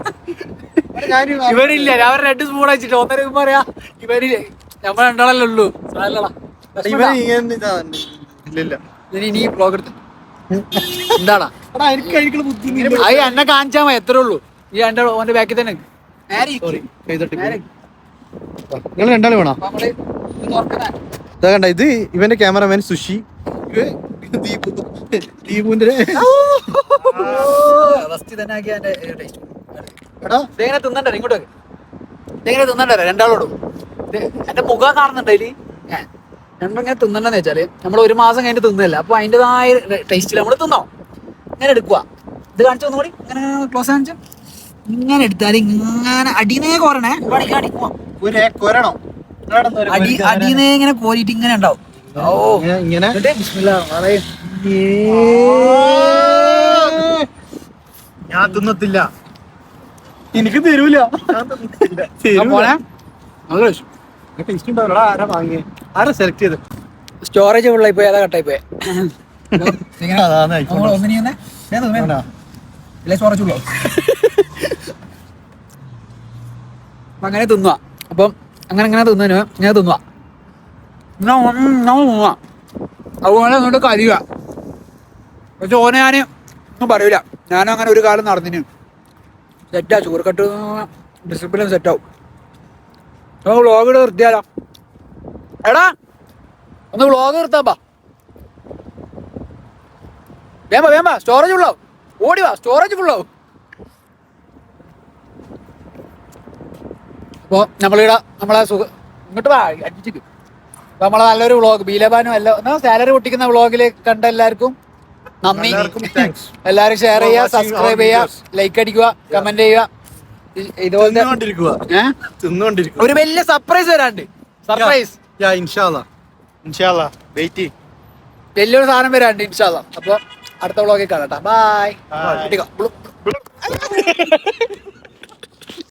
ഇവരില്ല, അവർ 2 സ്പൂൺ വെച്ചിട്ട് 1.5 പറയാ. ഇവരില്ലേ, നമ്മൾ രണ്ടാളല്ലേ ഉള്ളൂ. ഇനി ബ്ലോഗ് എടുത്ത് എന്താടാ അത് എന്നെ കാണിച്ചാ മതി, എത്ര ഉള്ളൂ. ഈ രണ്ടാളും ഓന്റെ ബാക്കിൽ തന്നെ. നിങ്ങൾ രണ്ടാളും വേണോ? കണ്ട, ഇത് ഇവന്റെ ക്യാമറമാൻ സുഷി, ദീപുവിന്റെ തിന്നണ്ട ഇങ്ങോട്ട്. ഇതെങ്ങനെ തിന്നണ്ട രണ്ടാളോടും. എന്റെ മുഖം കാണുന്നുണ്ട് അതില്. രണ്ടിങ്ങനെ തിന്നണ്ടെന്ന് വെച്ചാല് നമ്മൾ 1 മാസം കഴിഞ്ഞിട്ട് തിന്നല്ല, അപ്പൊ അതിൻ്റെതായ ടേസ്റ്റിൽ നമ്മൾ തിന്നോ. ഇങ്ങനെ എടുക്കുക, ഇത് കാണിച്ചു ഒന്നുകൂടി, ഇങ്ങനെ ക്ലോസ് കാണിച്ചു. ഇങ്ങനെ എടുത്താല് ഇങ്ങനെ അടിനേ കോരണേ, കൊരണോ? അടിനേ ഇങ്ങനെ കോരിട്ട് ഇങ്ങനെ ഉണ്ടാവും. ഓ ഇങ്ങനെ ഞാൻ തിന്നത്തില്ല, എനിക്ക് തരൂല. ആരാ സെലക്ട് ചെയ്ത്? സ്റ്റോറേജ് ഫുള്ളായി പോയി, അതാ കട്ടായി പോയെ. അങ്ങനെ തിന്നുക. അപ്പം അങ്ങനെ തിന്നു ഇങ്ങനെ തിന്നുക. അതുപോലെ അങ്ങോട്ട് കരിയുക. പക്ഷെ ഓനെ ഞാൻ ഒന്നും പറയൂല, ഞാനും അങ്ങനെ ഒരു കാലം നടന്നിന്. സെറ്റാ, ഷുഗർ കട്ട് ഡിസിപ്ലിൻ സെറ്റാവും. നമുക്ക് വ്ളോഗ് ഇട്ട് നിർത്തിയാലോ? എടാ ഒന്ന് വ്ളോഗ് നിർത്താമ്പാ, വേമ്പ സ്റ്റോറേജ് ഫുള്ളാവും. ഓടി വാ, സ്റ്റോറേജ് ഫുള്ളാവും. അപ്പോൾ നമ്മളിവിടെ നമ്മളെ ഇങ്ങോട്ട് വാ അടിച്ചിട്ട്. അപ്പൊ നമ്മളെ നല്ലൊരു വ്ളോഗ് ബീലബാനും എല്ലാം സാലറി പൊട്ടിക്കുന്ന വ്ളോഗിൽ കണ്ട എല്ലാവർക്കും നന്ദി. എല്ലാവരും ഷെയർ ചെയ്യുക, സബ്സ്ക്രൈബ് ചെയ്യുക, ലൈക്ക് അടിക്കുക, കമന്റ് ചെയ്യുക. ഇതുപോലെ ഒരു വലിയ സർപ്രൈസ് വരാണ്ട്. സർപ്രൈസ് വലിയൊരു സാധനം വരാണ്ട് ഇൻഷാ അല്ലാഹ്. അപ്പൊ അടുത്ത വ്ളോഗിൽ കാണാം. ബൈ.